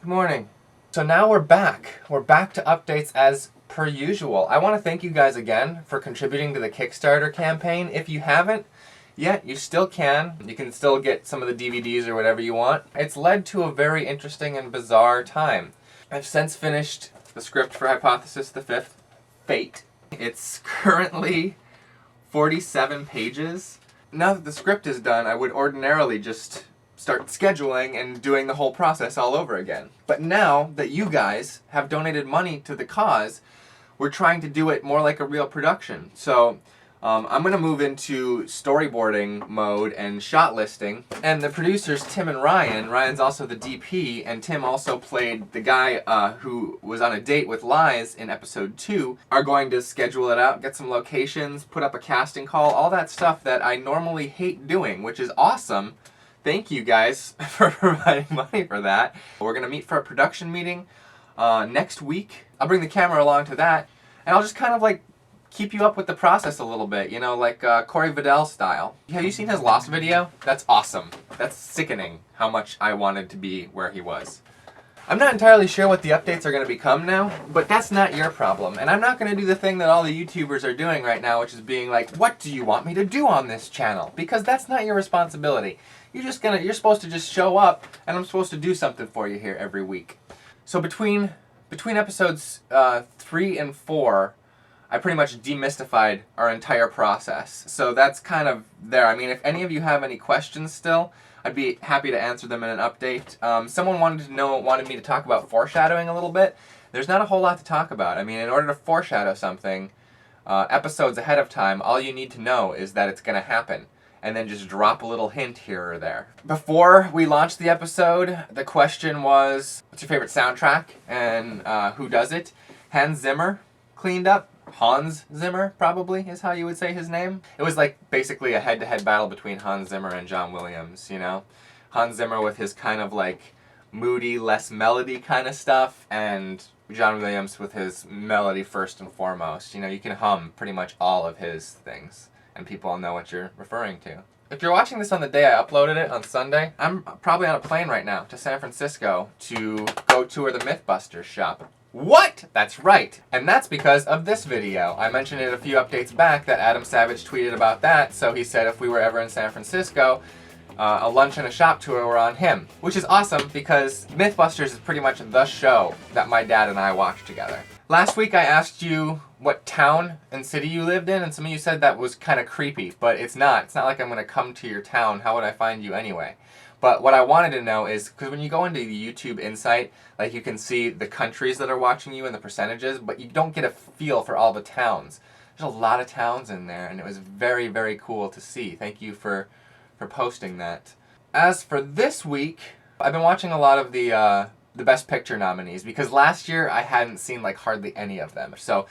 Good morning. So now we're back. We're back to updates as per usual. I want to thank you guys again for contributing to the Kickstarter campaign. If you haven't yet, you still can. You can still get some of the DVDs or whatever you want. It's led to a very interesting and bizarre time. I've since finished the script for Hypothesis the Fifth, Fate. It's currently 47 pages. Now that the script is done, I would ordinarily just start scheduling and doing the whole process all over again. But now that you guys have donated money to the cause, we're trying to do it more like a real production. So I'm going to move into storyboarding mode and shot listing. And the producers, Tim and Ryan, Ryan's also the DP, and Tim also played the guy who was on a date with Liz in episode 2, are going to schedule it out, get some locations, put up a casting call, all that stuff that I normally hate doing, which is awesome. Thank you guys for providing money for that. We're going to meet for a production meeting next week. I'll bring the camera along to that, and I'll just kind of like keep you up with the process a little bit, you know, like Corey Vidal style. Have you seen his Lost video? That's awesome. That's sickening how much I wanted to be where he was. I'm not entirely sure what the updates are going to become now, but that's not your problem. And I'm not going to do the thing that all the YouTubers are doing right now, which is being like, what do you want me to do on this channel? Because that's not your responsibility. You're supposed to just show up, and I'm supposed to do something for you here every week. So between episodes 3 and 4, I pretty much demystified our entire process. So that's kind of there. I mean, if any of you have any questions still, I'd be happy to answer them in an update. Someone wanted me to talk about foreshadowing a little bit. There's not a whole lot to talk about. I mean, in order to foreshadow something, episodes ahead of time, all you need to know is that it's going to happen, and then just drop a little hint here or there. Before we launched the episode, the question was, what's your favorite soundtrack and who does it? Hans Zimmer cleaned up. Hans Zimmer, probably, is how you would say his name. It was like basically a head-to-head battle between Hans Zimmer and John Williams, you know? Hans Zimmer with his kind of like moody, less melody kind of stuff, and John Williams with his melody first and foremost. You know, you can hum pretty much all of his things, and people know what you're referring to. If you're watching this on the day I uploaded it, on Sunday, I'm probably on a plane right now to San Francisco to go tour the Mythbusters shop. What? That's right. And that's because of this video. I mentioned it a few updates back that Adam Savage tweeted about that, so he said if we were ever in San Francisco, a lunch and a shop tour were on him. Which is awesome because Mythbusters is pretty much the show that my dad and I watched together. Last week I asked you what town and city you lived in, and some of you said that was kind of creepy, but it's not. It's not like I'm going to come to your town. How would I find you anyway? But what I wanted to know is, because when you go into the YouTube Insight, like you can see the countries that are watching you and the percentages, but you don't get a feel for all the towns. There's a lot of towns in there, and it was very, very cool to see. Thank you for posting that. As for this week, I've been watching a lot of the Best Picture nominees, because last year I hadn't seen like hardly any of them. So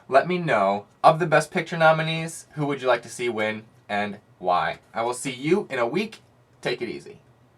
let me know, of the Best Picture nominees, who would you like to see win and why? I will see you in a week. Take it easy.